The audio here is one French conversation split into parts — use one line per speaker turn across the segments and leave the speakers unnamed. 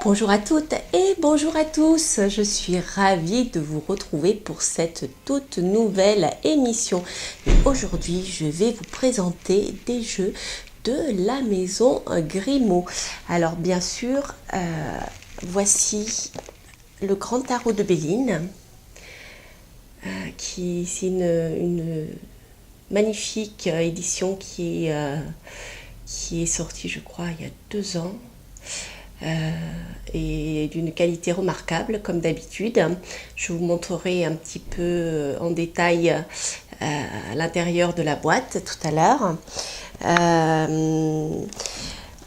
Bonjour à toutes et bonjour à tous, je suis ravie de vous retrouver pour cette toute nouvelle émission. Aujourd'hui, je vais vous présenter des jeux de la maison Grimaud. Alors bien sûr, voici le Grand Tarot de Béline, qui c'est une magnifique édition qui est sortie, je crois, il y a 2 ans. Et d'une qualité remarquable comme d'habitude. Je vous montrerai un petit peu en détail à l'intérieur de la boîte tout à l'heure.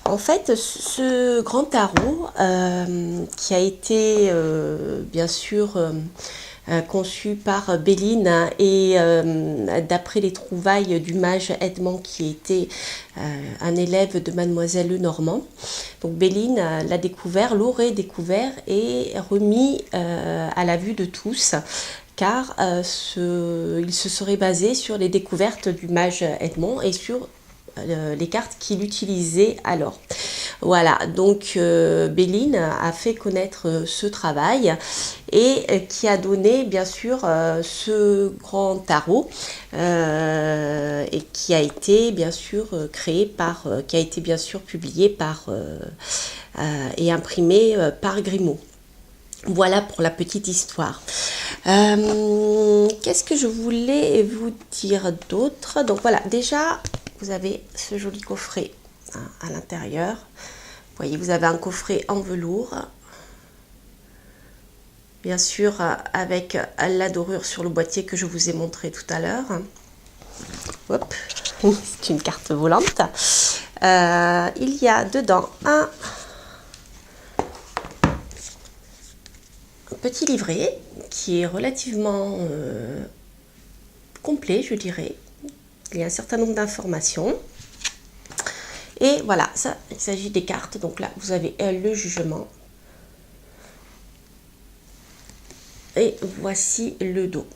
En fait, ce grand tarot qui a été bien sûr conçu par Béline et d'après les trouvailles du mage Edmond qui était un élève de Mademoiselle Lenormand. Donc Béline l'a découvert, l'aurait découvert et remis à la vue de tous, car il se serait basé sur les découvertes du mage Edmond et sur les cartes qu'il utilisait alors. Voilà, donc Béline a fait connaître ce travail et qui a donné bien sûr ce grand tarot et qui a été bien sûr créé par, qui a été bien sûr publié par et imprimé par Grimaud. Voilà pour la petite histoire. Qu'est-ce que je voulais vous dire d'autre? Donc voilà, déjà vous avez ce joli coffret à l'intérieur. Vous voyez, vous avez un coffret en velours. Bien sûr, avec la dorure sur le boîtier que je vous ai montré tout à l'heure. Hop, c'est une carte volante. Il y a dedans un petit livret qui est relativement complet, je dirais. Il y a un certain nombre d'informations. Et voilà, ça, il s'agit des cartes. Donc là, vous avez le jugement. Et voici le dos.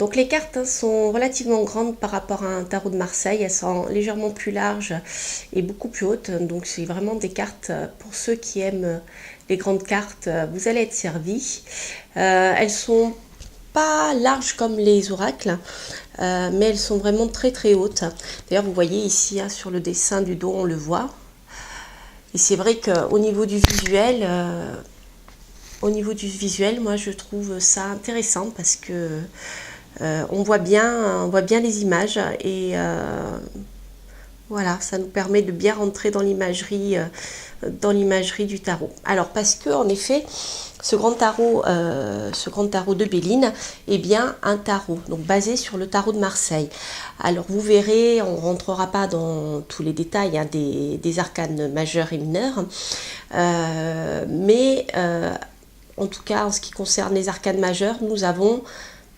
Donc les cartes sont relativement grandes par rapport à un tarot de Marseille. Elles sont légèrement plus larges et beaucoup plus hautes. Donc c'est vraiment des cartes pour ceux qui aiment les grandes cartes. Vous allez être servis. Elles sont pas larges comme les oracles, mais elles sont vraiment très très hautes. D'ailleurs, vous voyez ici sur le dessin du dos, on le voit. Et c'est vrai qu'au niveau du visuel, moi je trouve ça intéressant parce que on voit bien les images et voilà, ça nous permet de bien rentrer dans l'imagerie du tarot. Alors parce que en effet, ce grand tarot de Béline est bien un tarot, donc basé sur le tarot de Marseille. Alors vous verrez, on ne rentrera pas dans tous les détails des arcanes majeurs et mineurs, mais en tout cas en ce qui concerne les arcanes majeurs, nous avons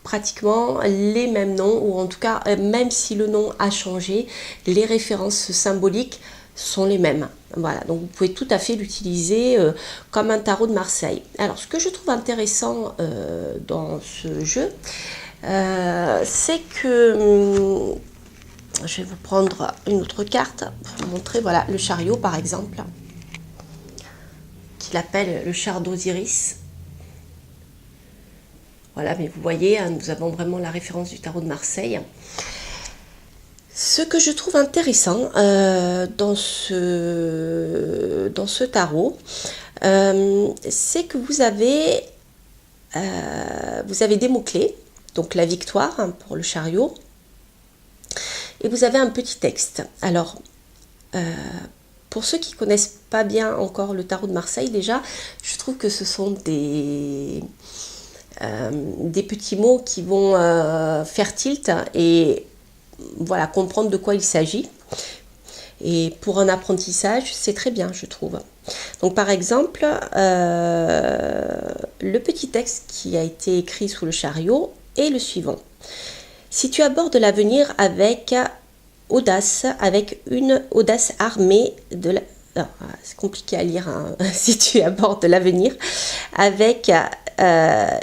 pratiquement les mêmes noms, ou en tout cas même si le nom a changé, les références symboliques sont les mêmes. Voilà, donc vous pouvez tout à fait l'utiliser comme un tarot de Marseille. Alors ce que je trouve intéressant dans ce jeu, c'est que je vais vous prendre une autre carte pour vous montrer, voilà, le chariot par exemple, qu'il appelle le char d'Osiris. Voilà, mais vous voyez, nous avons vraiment la référence du tarot de Marseille. Ce que je trouve intéressant dans ce tarot, c'est que vous avez des mots-clés, donc la victoire pour le chariot, et vous avez un petit texte. Alors, pour ceux qui ne connaissent pas bien encore le tarot de Marseille, déjà, je trouve que ce sont des petits mots qui vont faire tilt et voilà, comprendre de quoi il s'agit. Et pour un apprentissage, c'est très bien, je trouve. Donc par exemple, le petit texte qui a été écrit sous le chariot est le suivant. Si tu abordes l'avenir avec audace, avec une audace armée de la... Non, c'est compliqué à lire, hein. Si tu abordes l'avenir avec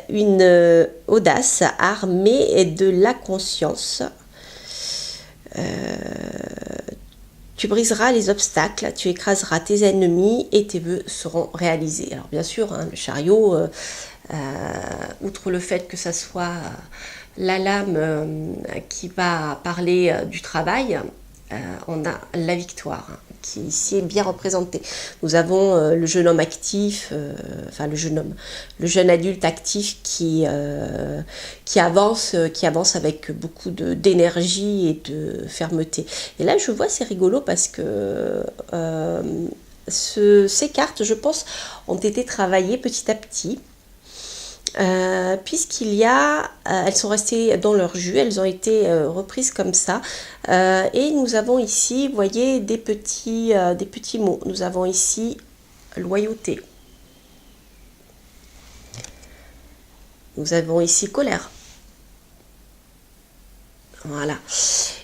une audace armée de la conscience, Tu briseras les obstacles, tu écraseras tes ennemis et tes vœux seront réalisés. Alors bien sûr, hein, le chariot, outre le fait que ça soit la lame qui va parler du travail, on a la victoire, hein, qui ici est bien représentée. Nous avons le jeune homme actif, enfin le jeune adulte actif qui avance avec beaucoup d'énergie et de fermeté. Et là, je vois, c'est rigolo parce que ces cartes, je pense, ont été travaillées petit à petit. Puisqu'il y a, elles sont restées dans leur jus, elles ont été reprises comme ça, et nous avons ici, vous voyez, des petits mots. Nous avons ici loyauté, nous avons ici colère, voilà.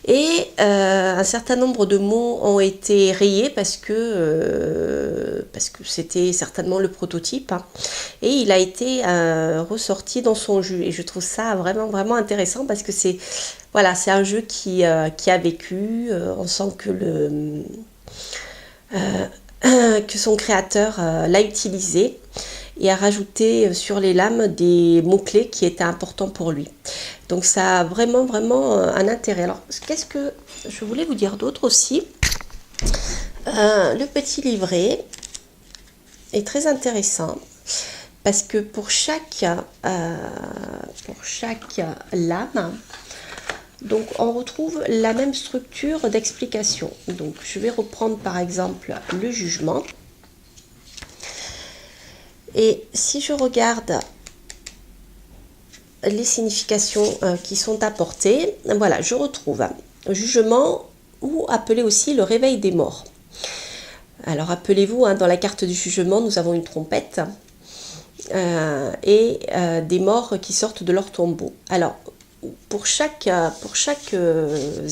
Et un certain nombre de mots ont été rayés parce que c'était certainement le prototype, hein, et il a été ressorti dans son jeu. Et je trouve ça vraiment, vraiment intéressant parce que c'est voilà, c'est un jeu qui a vécu. On sent que son créateur l'a utilisé et a rajouté sur les lames des mots-clés qui étaient importants pour lui. Donc ça a vraiment, vraiment un intérêt. Alors, qu'est-ce que je voulais vous dire d'autre aussi? Le petit livret est très intéressant parce que pour chaque lame, donc on retrouve la même structure d'explication. Donc je vais reprendre par exemple le jugement. Et si je regarde les significations qui sont apportées, voilà, je retrouve jugement, ou appelé aussi le réveil des morts. Alors rappelez-vous, hein, dans la carte du jugement, nous avons une trompette et des morts qui sortent de leur tombeau. Alors pour chaque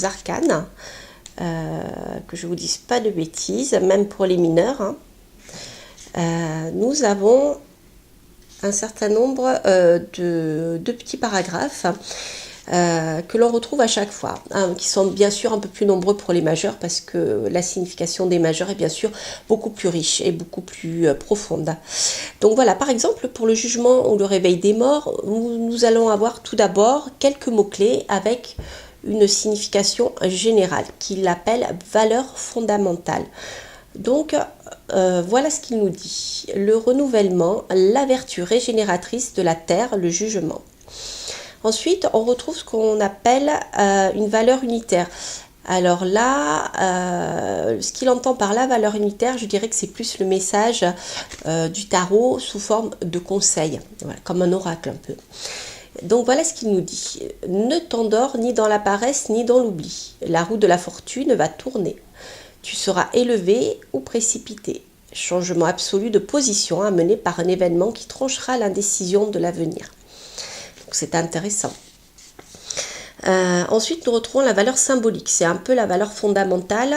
arcane, que je vous dise pas de bêtises, même pour les mineurs, hein, nous avons un certain nombre de petits paragraphes que l'on retrouve à chaque fois, hein, qui sont bien sûr un peu plus nombreux pour les majeurs parce que la signification des majeurs est bien sûr beaucoup plus riche et beaucoup plus profonde. Donc voilà, par exemple pour le jugement ou le réveil des morts, nous allons avoir tout d'abord quelques mots-clés avec une signification générale qu'il appelle valeur fondamentale. Donc voilà ce qu'il nous dit. Le renouvellement, la vertu régénératrice de la terre, le jugement. Ensuite, on retrouve ce qu'on appelle une valeur unitaire. Alors là, ce qu'il entend par la valeur unitaire, je dirais que c'est plus le message du tarot sous forme de conseil, voilà, comme un oracle un peu. Donc voilà ce qu'il nous dit. Ne t'endors ni dans la paresse ni dans l'oubli. La roue de la fortune va tourner. Tu seras élevé ou précipité. Changement absolu de position amené par un événement qui tranchera l'indécision de l'avenir. Donc c'est intéressant. Ensuite, nous retrouvons la valeur symbolique. C'est un peu la valeur fondamentale,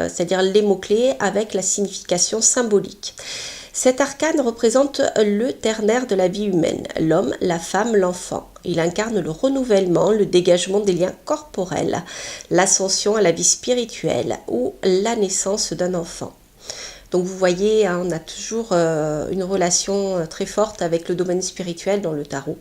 c'est-à-dire les mots-clés avec la signification symbolique. Cet arcane représente le ternaire de la vie humaine, l'homme, la femme, l'enfant. Il incarne le renouvellement, le dégagement des liens corporels, l'ascension à la vie spirituelle ou la naissance d'un enfant. Donc vous voyez, hein, on a toujours une relation très forte avec le domaine spirituel dans le tarot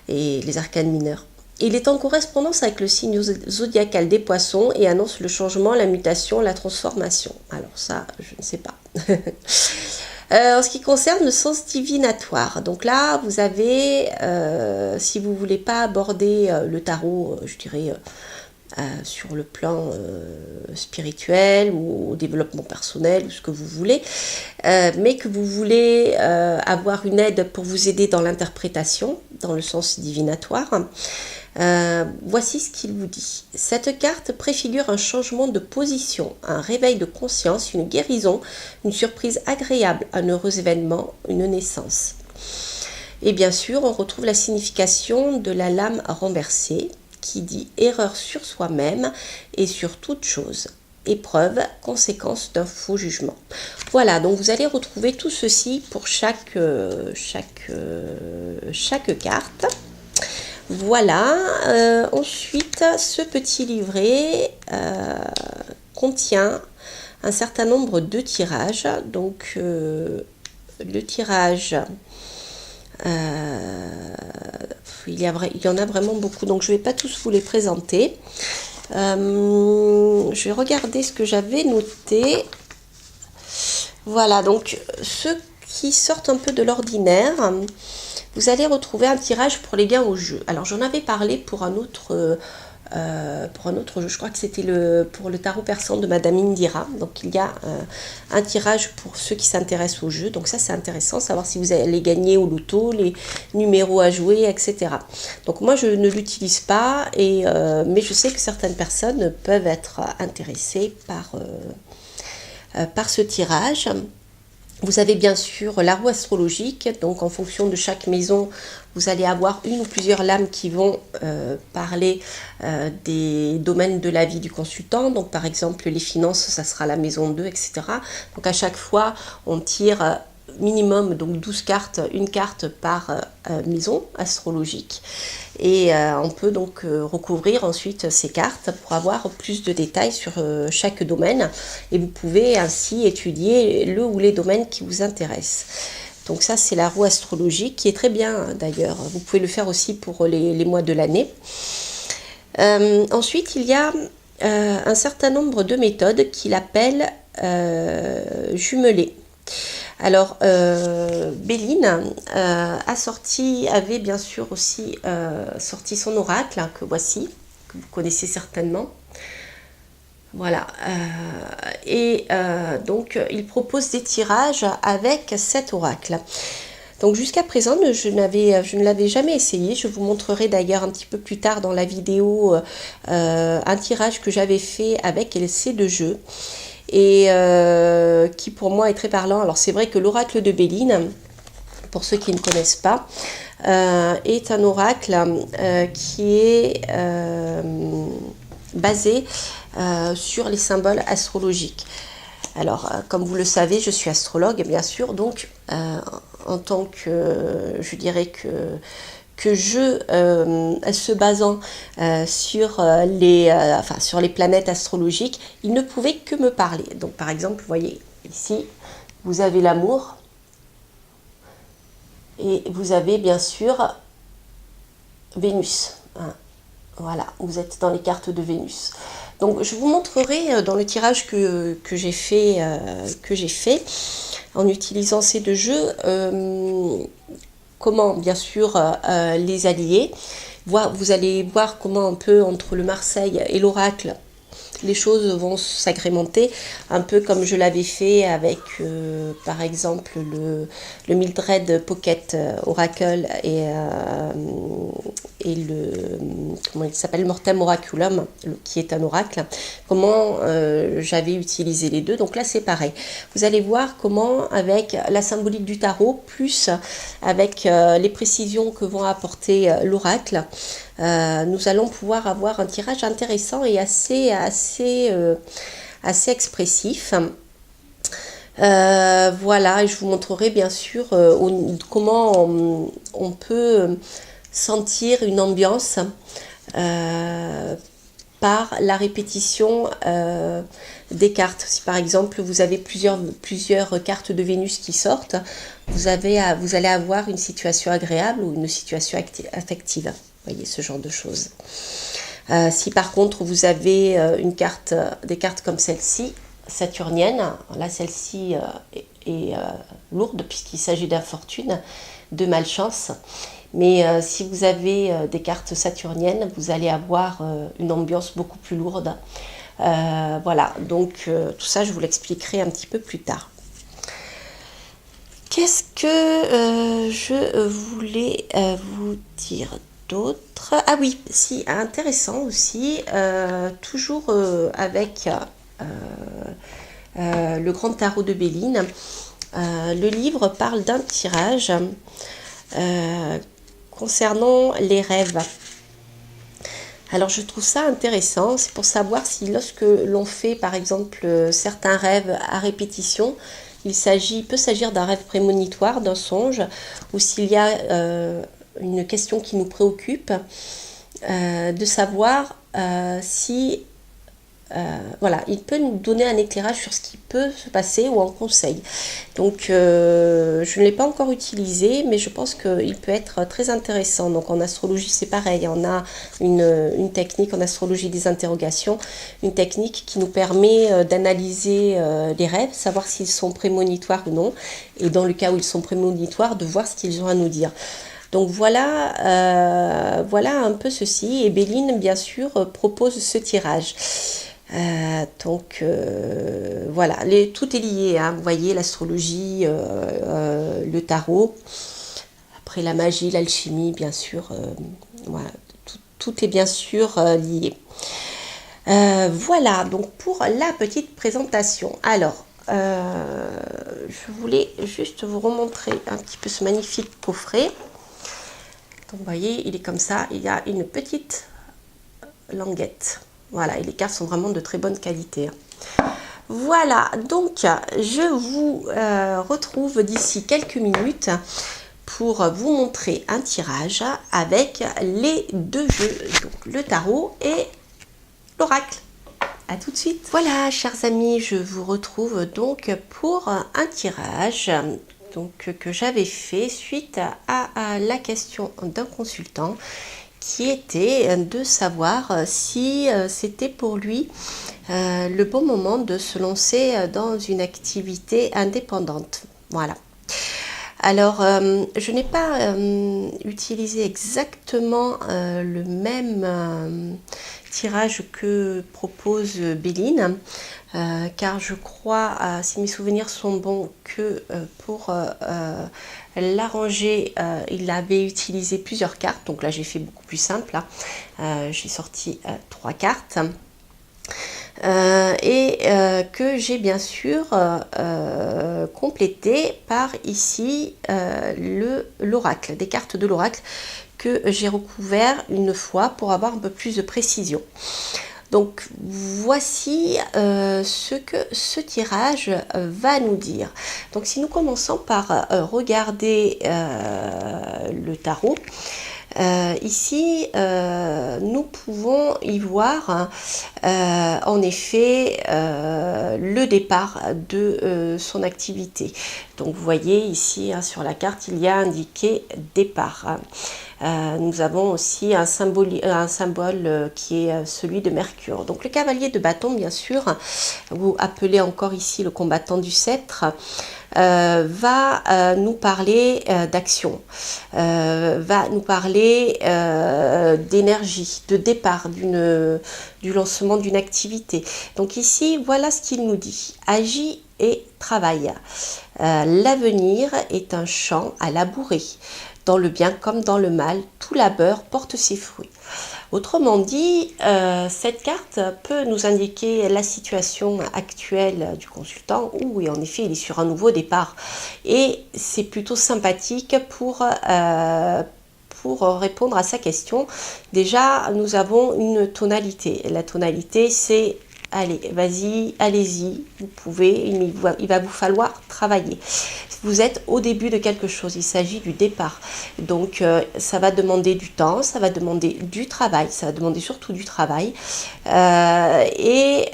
et les arcanes mineurs. Il est en correspondance avec le signe zodiacal des poissons et annonce le changement, la mutation, la transformation. Alors ça, je ne sais pas. En ce qui concerne le sens divinatoire, donc là, vous avez, si vous ne voulez pas aborder le tarot, je dirais, sur le plan spirituel ou au développement personnel, ou ce que vous voulez, mais que vous voulez avoir une aide pour vous aider dans l'interprétation, dans le sens divinatoire, voici ce qu'il vous dit. Cette carte préfigure un changement de position, un réveil de conscience, une guérison, une surprise agréable, un heureux événement, une naissance. Et bien sûr, on retrouve la signification de la lame renversée qui dit erreur sur soi-même et sur toute chose. Épreuve, conséquence d'un faux jugement. Voilà, donc vous allez retrouver tout ceci pour chaque carte. Voilà, ensuite ce petit livret contient un certain nombre de tirages. Donc le tirage, il y en a vraiment beaucoup, donc je ne vais pas tous vous les présenter. Je vais regarder ce que j'avais noté. Voilà, donc ceux qui sortent un peu de l'ordinaire, vous allez retrouver un tirage pour les gains au jeu. Alors j'en avais parlé pour un autre jeu, je crois que c'était pour le tarot persan de Madame Indira. Donc il y a un tirage pour ceux qui s'intéressent au jeu. Donc ça c'est intéressant, savoir si vous allez gagner au loto, les numéros à jouer, etc. Donc moi je ne l'utilise pas, mais je sais que certaines personnes peuvent être intéressées par ce tirage. Vous avez bien sûr la roue astrologique, donc en fonction de chaque maison, vous allez avoir une ou plusieurs lames qui vont parler des domaines de la vie du consultant. Donc par exemple les finances, ça sera la maison 2, etc. Donc à chaque fois, on tire minimum donc 12 cartes, une carte par maison astrologique. Et on peut donc recouvrir ensuite ces cartes pour avoir plus de détails sur chaque domaine. Et vous pouvez ainsi étudier le ou les domaines qui vous intéressent. Donc ça, c'est la roue astrologique qui est très bien d'ailleurs. Vous pouvez le faire aussi pour les mois de l'année. Ensuite, il y a un certain nombre de méthodes qu'il appelle jumelées. Alors, Béline avait bien sûr aussi sorti son oracle, que voici, que vous connaissez certainement. Voilà, donc il propose des tirages avec cet oracle. Donc jusqu'à présent, je ne l'avais jamais essayé. Je vous montrerai d'ailleurs un petit peu plus tard dans la vidéo un tirage que j'avais fait avec ces deux jeux. Et qui pour moi est très parlant. Alors c'est vrai que l'oracle de Béline, pour ceux qui ne connaissent pas, est un oracle qui est basé sur les symboles astrologiques. Alors comme vous le savez, je suis astrologue bien sûr, donc en tant que, je dirais que je, se basant sur les planètes astrologiques, il ne pouvait que me parler. Donc par exemple, vous voyez ici, vous avez l'amour et vous avez bien sûr Vénus. Voilà, vous êtes dans les cartes de Vénus. Donc je vous montrerai dans le tirage que j'ai fait en utilisant ces deux jeux comment bien sûr les allier. Vous allez voir comment un peu entre le Marseille et l'oracle, les choses vont s'agrémenter, un peu comme je l'avais fait avec par exemple le Mildred Pocket Oracle et le, comment il s'appelle, Mortem Oraculum, qui est un oracle. Comment j'avais utilisé les deux. Donc là c'est pareil, vous allez voir comment avec la symbolique du tarot plus avec les précisions que vont apporter l'oracle, nous allons pouvoir avoir un tirage intéressant et assez expressif. Voilà, et je vous montrerai bien sûr comment on peut sentir une ambiance par la répétition des cartes. Si par exemple vous avez plusieurs cartes de Vénus qui sortent, vous allez avoir une situation agréable ou une situation affective. Vous voyez, ce genre de choses. Si par contre vous avez des cartes comme celle-ci, saturnienne, là celle-ci est lourde puisqu'il s'agit d'infortune, de malchance. Mais si vous avez des cartes saturniennes, vous allez avoir une ambiance beaucoup plus lourde. Voilà, donc tout ça je vous l'expliquerai un petit peu plus tard. Qu'est-ce que je voulais vous dire d'autre? Ah oui, si, intéressant aussi, toujours avec le grand tarot de Béline, le livre parle d'un tirage concernant les rêves. Alors je trouve ça intéressant, c'est pour savoir si lorsque l'on fait par exemple certains rêves à répétition, peut s'agir d'un rêve prémonitoire, d'un songe, ou s'il y a une question qui nous préoccupe, de savoir si voilà, il peut nous donner un éclairage sur ce qui peut se passer ou un conseil. Donc, je ne l'ai pas encore utilisé, mais je pense qu'il peut être très intéressant. Donc, en astrologie, c'est pareil. On a une technique en astrologie des interrogations, une technique qui nous permet d'analyser les rêves, savoir s'ils sont prémonitoires ou non, et dans le cas où ils sont prémonitoires, de voir ce qu'ils ont à nous dire. Donc voilà, voilà un peu ceci. Et Béline, bien sûr, propose ce tirage. Voilà, tout est lié, hein, vous voyez, l'astrologie, le tarot, après la magie, l'alchimie, bien sûr, voilà, tout est bien sûr lié. Voilà, donc pour la petite présentation. Alors, je voulais juste vous remontrer un petit peu ce magnifique coffret. Donc, vous voyez, il est comme ça, il y a une petite languette. Voilà, et les cartes sont vraiment de très bonne qualité. Voilà, donc je vous retrouve d'ici quelques minutes pour vous montrer un tirage avec les deux jeux, donc le tarot et l'oracle. A tout de suite. Voilà, chers amis, je vous retrouve donc pour un tirage donc, que j'avais fait suite à la question d'un consultant qui était de savoir si c'était pour lui le bon moment de se lancer dans une activité indépendante. Voilà. Alors, je n'ai pas utilisé exactement le même tirage que propose Béline, car je crois, si mes souvenirs sont bons, que pour l'arranger, il avait utilisé plusieurs cartes. Donc là, j'ai fait beaucoup plus simple. J'ai sorti 3 cartes. Que j'ai bien sûr complété par ici l'oracle, des cartes de l'oracle que j'ai recouvert une fois pour avoir un peu plus de précision. Donc voici ce que ce tirage va nous dire. Donc si nous commençons par regarder le tarot, ici, nous pouvons y voir en effet le départ de son activité. Donc vous voyez ici hein, sur la carte, il y a indiqué départ. Nous avons aussi un symbole qui est celui de Mercure. Donc le cavalier de bâton, bien sûr, vous appelez encore ici le combattant du sceptre, va nous parler d'action, va nous parler d'énergie, de départ du lancement d'une activité. Donc ici, voilà ce qu'il nous dit. Agis et travaille. L'avenir est un champ à labourer. Dans le bien comme dans le mal, tout labeur porte ses fruits. Autrement dit, cette carte peut nous indiquer la situation actuelle du consultant où, oui, en effet, il est sur un nouveau départ. Et c'est plutôt sympathique pour répondre à sa question. Déjà, nous avons une tonalité. La tonalité, c'est allez, vas-y, allez-y, vous pouvez, il va vous falloir travailler. Vous êtes au début de quelque chose, il s'agit du départ. Donc, ça va demander du temps, ça va demander du travail, ça va demander surtout du travail. Mais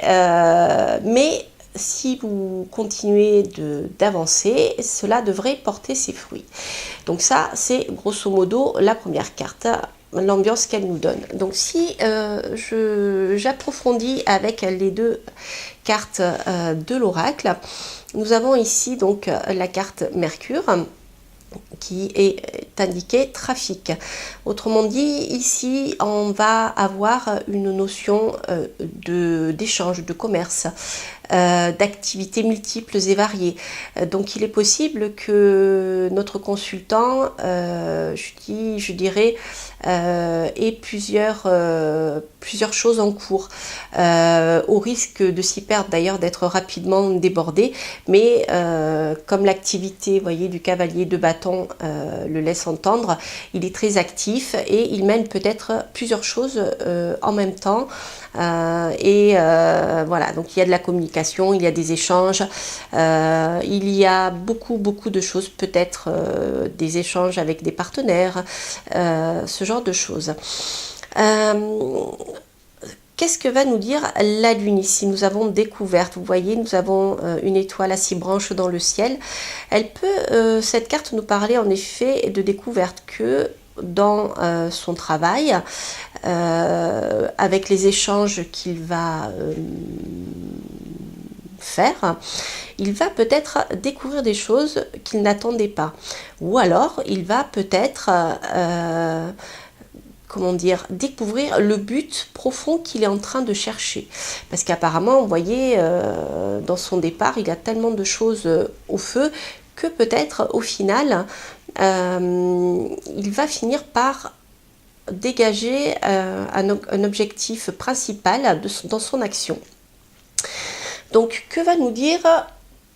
si vous continuez d'avancer, cela devrait porter ses fruits. Donc ça, c'est grosso modo la première carte, l'ambiance qu'elle nous donne. Donc si j'approfondis avec les deux cartes de l'oracle, nous avons ici donc la carte Mercure qui est indiquée trafic. Autrement dit, ici, on va avoir une notion d'échange, de commerce, d'activités multiples et variées. Donc, il est possible que notre consultant, je dirais, ait plusieurs choses en cours, au risque de s'y perdre, d'ailleurs, d'être rapidement débordé. Mais comme l'activité, vous voyez, du cavalier de bâton le laisse entendre, il est très actif et il mène peut-être plusieurs choses en même temps. Voilà, donc il y a de la communication, il y a des échanges, il y a beaucoup de choses, peut-être des échanges avec des partenaires, ce genre de choses. qu'est-ce que va nous dire la Lune ici? Nous avons découverte, vous voyez, nous avons une étoile à 6 branches dans le ciel. Cette carte nous parler en effet de découverte que dans son travail, avec les échanges qu'il va faire, il va peut-être découvrir des choses qu'il n'attendait pas. Ou alors, il va peut-être comment dire, découvrir le but profond qu'il est en train de chercher. Parce qu'apparemment, vous voyez, dans son départ, il y a tellement de choses au feu que peut-être, au final, il va finir par dégager un objectif principal dans son action. Donc, que va nous dire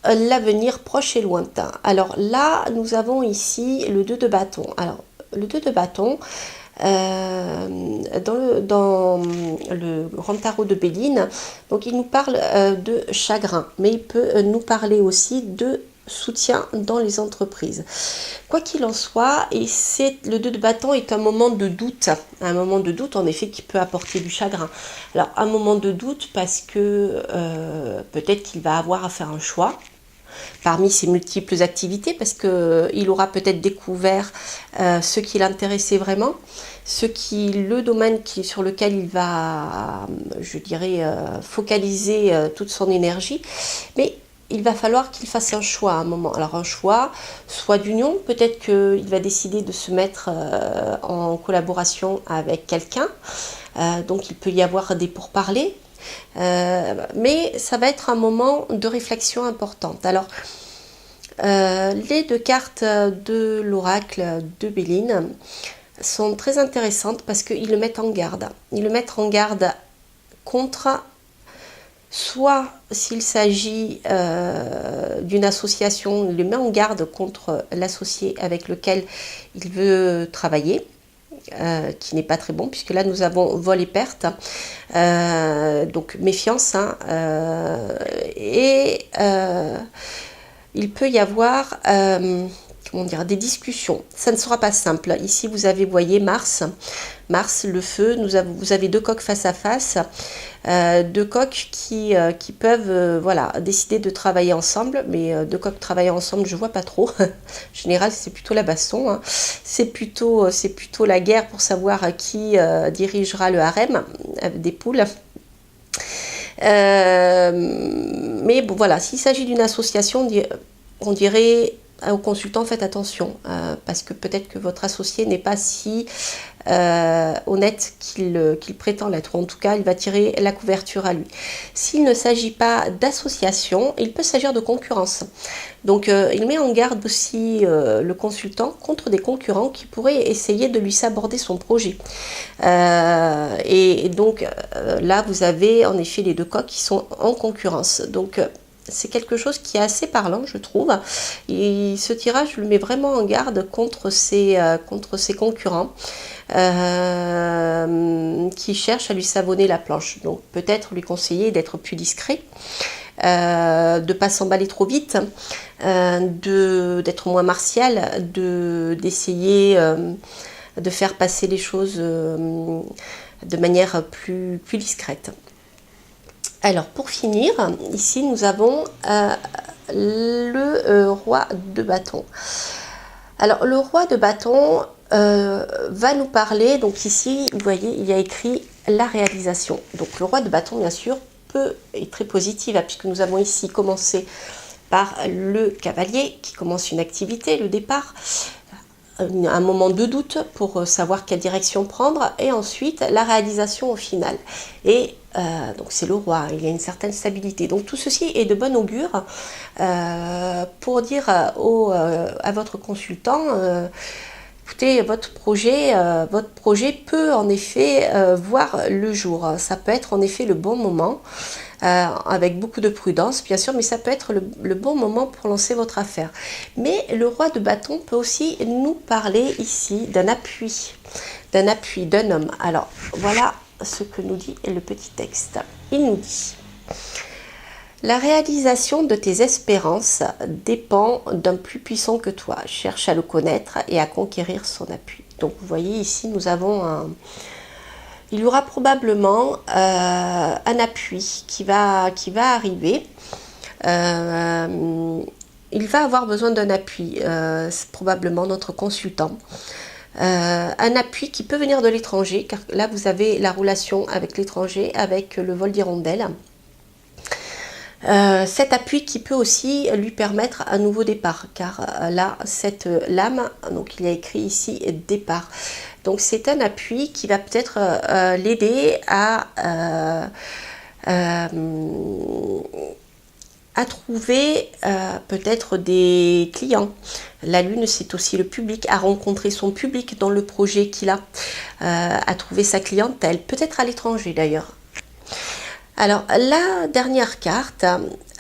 l'avenir proche et lointain? Alors là, nous avons ici le 2 de bâton. Alors, le 2 de bâton, dans le grand tarot de Béline, donc il nous parle de chagrin, mais il peut nous parler aussi de soutien dans les entreprises. Quoi qu'il en soit, le 2 de bâton est un moment de doute en effet qui peut apporter du chagrin. Alors un moment de doute parce que peut-être qu'il va avoir à faire un choix parmi ses multiples activités, parce qu'il aura peut-être découvert ce qui l'intéressait vraiment, le domaine sur lequel il va, je dirais, focaliser toute son énergie, mais il va falloir qu'il fasse un choix à un moment. Alors un choix, soit d'union, peut-être qu'il va décider de se mettre en collaboration avec quelqu'un, donc il peut y avoir des pourparlers, mais ça va être un moment de réflexion importante. Alors, les 2 cartes de l'oracle de Béline sont très intéressantes parce qu'ils le mettent en garde. Ils le mettent en garde contre, soit s'il s'agit d'une association, il le met en garde contre l'associé avec lequel il veut travailler, qui n'est pas très bon, puisque là nous avons vol et perte, donc méfiance, et il peut y avoir comment dire, des discussions. Ça ne sera pas simple. Ici vous avez, vous voyez, Mars, le feu, vous avez 2 coqs face à face, 2 coqs qui peuvent voilà, décider de travailler ensemble, mais 2 coqs travailler ensemble, je vois pas trop. En général, c'est plutôt la baston, hein. C'est plutôt la guerre pour savoir qui dirigera le harem des poules. Mais bon, voilà, s'il s'agit d'une association, on dirait au consultant, faites attention, parce que peut-être que votre associé n'est pas si honnête qu'il prétend l'être, ou en tout cas il va tirer la couverture à lui. S'il ne s'agit pas d'association, il peut s'agir de concurrence. Donc il met en garde aussi le consultant contre des concurrents qui pourraient essayer de lui saborder son projet. Et donc là vous avez en effet les 2 coqs qui sont en concurrence. Donc c'est quelque chose qui est assez parlant, je trouve. Et ce tirage, je le mets vraiment en garde contre ces concurrents qui cherchent à lui savonner la planche. Donc peut-être lui conseiller d'être plus discret, de ne pas s'emballer trop vite, d'être moins martial, d'essayer de faire passer les choses de manière plus discrète. Alors pour finir, ici nous avons le roi de bâton. Alors le roi de bâton va nous parler, donc ici vous voyez il y a écrit la réalisation. Donc le roi de bâton bien sûr est très positive, puisque nous avons ici commencé par le cavalier qui commence une activité, le départ, un moment de doute pour savoir quelle direction prendre, et ensuite la réalisation au final. Et donc c'est le roi, il y a une certaine stabilité. Donc tout ceci est de bon augure pour dire à votre consultant, écoutez, votre projet peut en effet voir le jour. Ça peut être en effet le bon moment, avec beaucoup de prudence bien sûr, mais ça peut être le bon moment pour lancer votre affaire. Mais le roi de bâton peut aussi nous parler ici d'un appui, d'un homme. Alors voilà ce que nous dit le petit texte. Il nous dit: la réalisation de tes espérances dépend d'un plus puissant que toi. Cherche à le connaître et à conquérir son appui. Donc vous voyez ici nous avons il y aura probablement un appui qui va arriver. Il va avoir besoin d'un appui, c'est probablement notre consultant. Un appui qui peut venir de l'étranger, car là vous avez la relation avec l'étranger, avec le vol d'hirondelle. Cet appui qui peut aussi lui permettre un nouveau départ, car là, cette lame, donc il y a écrit ici départ. Donc c'est un appui qui va peut-être l'aider à trouver peut-être des clients. La lune, c'est aussi le public, à rencontrer son public dans le projet qu'il a, à trouver sa clientèle, peut-être à l'étranger d'ailleurs. Alors, la dernière carte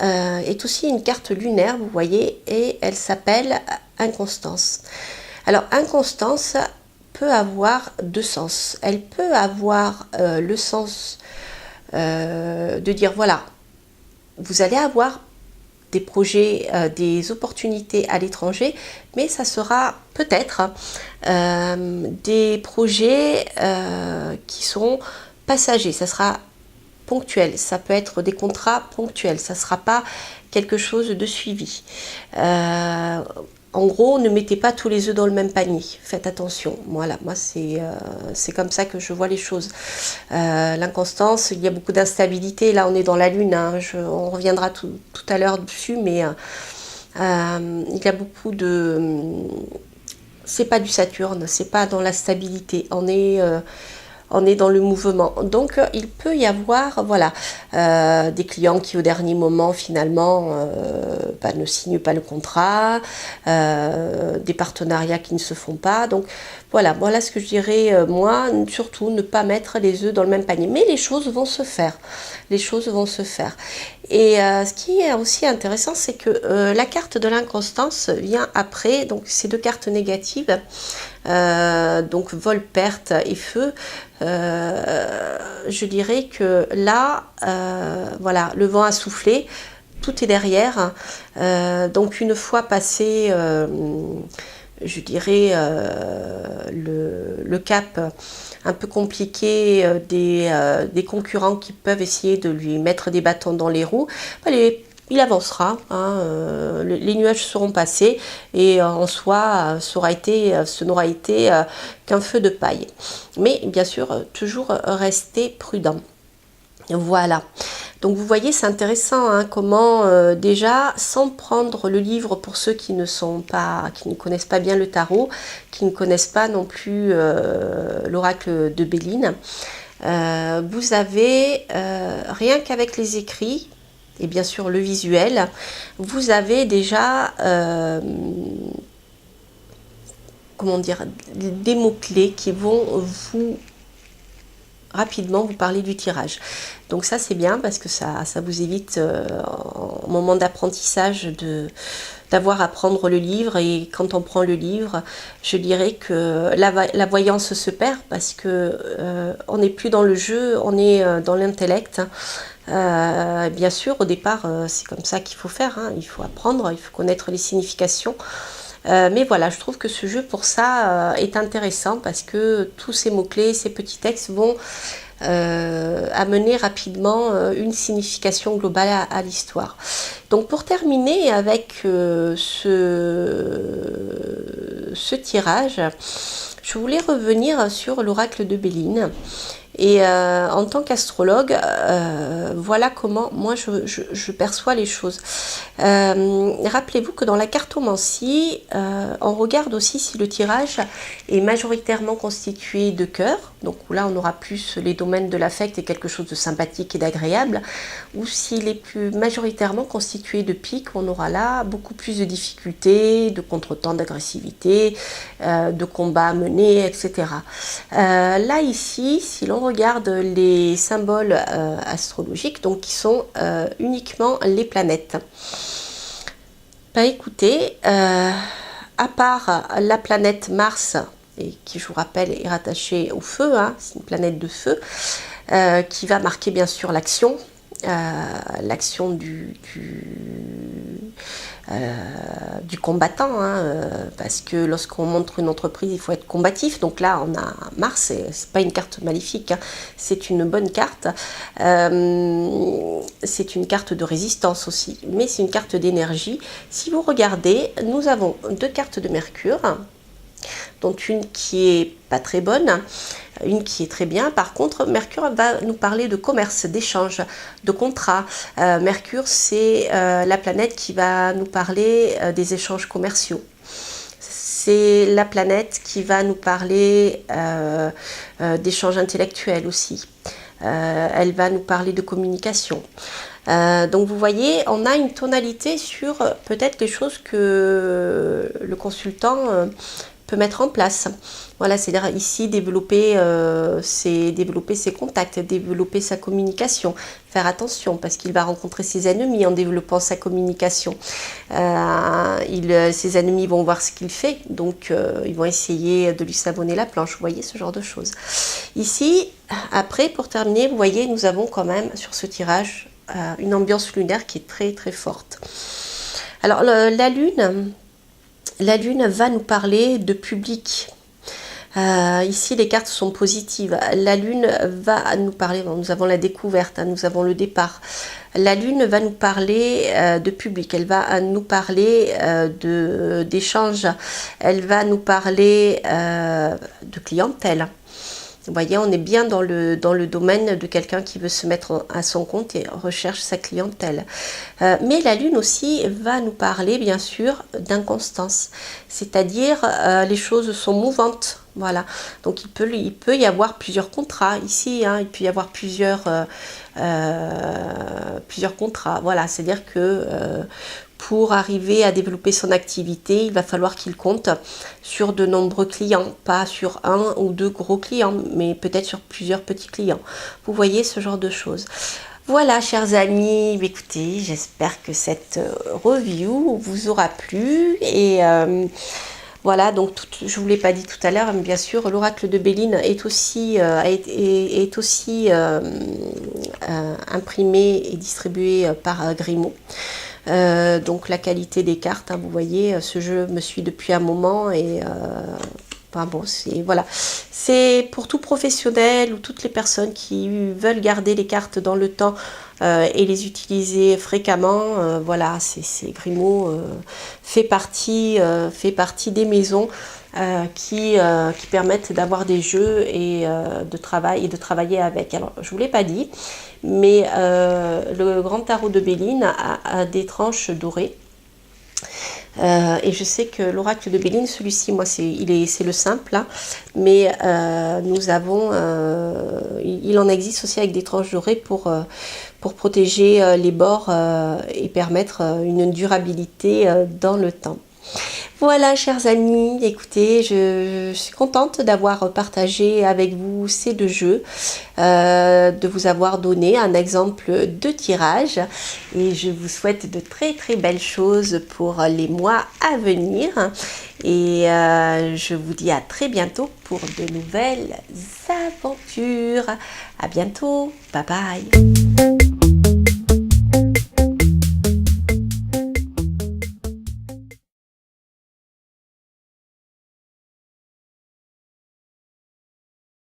est aussi une carte lunaire, vous voyez, et elle s'appelle Inconstance. Alors, Inconstance peut avoir deux sens. Elle peut avoir le sens de dire, voilà, vous allez avoir des projets, des opportunités à l'étranger, mais ça sera peut-être des projets qui seront passagers. Ça sera ponctuel, ça peut être des contrats ponctuels, ça ne sera pas quelque chose de suivi. En gros, ne mettez pas tous les œufs dans le même panier, faites attention. Voilà, moi c'est comme ça que je vois les choses. L'inconstance, il y a beaucoup d'instabilité, là on est dans la lune, hein. On reviendra tout à l'heure dessus, mais il y a beaucoup de... c'est pas du Saturne, c'est pas dans la stabilité, on est dans le mouvement. Donc il peut y avoir voilà, des clients qui au dernier moment finalement ne signent pas le contrat, des partenariats qui ne se font pas. Donc voilà ce que je dirais, moi, surtout ne pas mettre les œufs dans le même panier. Mais les choses vont se faire. Les choses vont se faire. Et ce qui est aussi intéressant, c'est que la carte de l'inconstance vient après, donc ces deux cartes négatives, donc vol, perte et feu. Je dirais que là, voilà, le vent a soufflé, tout est derrière. Donc une fois passé, je dirais, le cap un peu compliqué des concurrents qui peuvent essayer de lui mettre des bâtons dans les roues, il avancera, hein, les nuages seront passés et en soi, ce n'aura été qu'un feu de paille. Mais bien sûr, toujours rester prudent. Voilà. Donc vous voyez, c'est intéressant, hein, comment déjà, sans prendre le livre pour ceux qui ne connaissent pas bien le tarot, qui ne connaissent pas non plus l'oracle de Béline, vous avez, rien qu'avec les écrits, et bien sûr le visuel, vous avez déjà comment dire, des mots-clés qui vont rapidement vous parler du tirage. Donc ça c'est bien parce que ça vous évite au moment d'apprentissage d'avoir à prendre le livre, et quand on prend le livre, je dirais que la voyance se perd parce que on n'est plus dans le jeu, on est dans l'intellect. Bien sûr, au départ, c'est comme ça qu'il faut faire, hein. Il faut apprendre, il faut connaître les significations. Mais voilà, je trouve que ce jeu pour ça est intéressant parce que tous ces mots-clés, ces petits textes vont amener rapidement une signification globale à l'histoire. Donc pour terminer avec ce tirage, je voulais revenir sur l'oracle de Béline. Et en tant qu'astrologue, voilà comment moi je perçois les choses. Rappelez-vous que dans la cartomancie, on regarde aussi si le tirage est majoritairement constitué de cœurs, donc là on aura plus les domaines de l'affect et quelque chose de sympathique et d'agréable, ou s'il est plus majoritairement constitué de piques, on aura là beaucoup plus de difficultés, de contretemps, d'agressivité, de combats à mener, etc. Là ici, si l'on regarde les symboles astrologiques, donc qui sont uniquement les planètes. Écoutez, à part la planète Mars, et qui je vous rappelle est rattachée au feu, hein, c'est une planète de feu, qui va marquer bien sûr l'action du combattant, hein, parce que lorsqu'on montre une entreprise, il faut être combatif. Donc là, on a Mars, c'est pas une carte maléfique, hein, c'est une bonne carte. C'est une carte de résistance aussi, mais c'est une carte d'énergie. Si vous regardez, nous avons 2 cartes de Mercure, dont une qui est pas très bonne, une qui est très bien. Par contre, Mercure va nous parler de commerce, d'échange, de contrat. Mercure, c'est la planète qui va nous parler des échanges commerciaux. C'est la planète qui va nous parler d'échanges intellectuels aussi. Elle va nous parler de communication. Donc vous voyez, on a une tonalité sur peut-être les choses que le consultant peut mettre en place. Voilà, c'est-à-dire ici développer ses contacts, développer sa communication, faire attention parce qu'il va rencontrer ses ennemis en développant sa communication. Ses ennemis vont voir ce qu'il fait, donc ils vont essayer de lui savonner la planche, vous voyez, ce genre de choses. Ici, après, pour terminer, vous voyez, nous avons quand même sur ce tirage une ambiance lunaire qui est très très forte. Alors la lune va nous parler de public. Ici, les cartes sont positives. La lune va nous parler, nous avons la découverte, hein, nous avons le départ. La lune va nous parler de public, elle va nous parler d'échange, elle va nous parler de clientèle. Vous voyez, on est bien dans le domaine de quelqu'un qui veut se mettre à son compte et recherche sa clientèle. Mais la lune aussi va nous parler, bien sûr, d'inconstance. C'est-à-dire, les choses sont mouvantes. Voilà. Donc, il peut y avoir plusieurs contrats ici. Hein, il peut y avoir plusieurs contrats. Voilà. C'est-à-dire que pour arriver à développer son activité, il va falloir qu'il compte sur de nombreux clients, pas sur 1 ou 2 gros clients, mais peut-être sur plusieurs petits clients. Vous voyez ce genre de choses. Voilà, chers amis, écoutez, j'espère que cette review vous aura plu et voilà, donc je ne vous l'ai pas dit tout à l'heure, mais bien sûr, l'oracle de Béline est aussi imprimé et distribué par Grimaud. Donc la qualité des cartes, hein, vous voyez, ce jeu me suit depuis un moment et enfin bon, c'est pour tout professionnel ou toutes les personnes qui veulent garder les cartes dans le temps et les utiliser fréquemment. Voilà, c'est Grimaud fait partie des maisons qui permettent d'avoir des jeux et de travailler avec. Alors, je ne vous l'ai pas dit, mais le grand tarot de Béline a des tranches dorées. Et je sais que l'oracle de Béline, celui-ci, moi, c'est le simple, hein, mais il en existe aussi avec des tranches dorées pour protéger les bords et permettre une durabilité dans le temps. Voilà, chers amis, écoutez, je suis contente d'avoir partagé avec vous ces 2 jeux, de vous avoir donné un exemple de tirage et je vous souhaite de très très belles choses pour les mois à venir et je vous dis à très bientôt pour de nouvelles aventures. À bientôt, bye bye.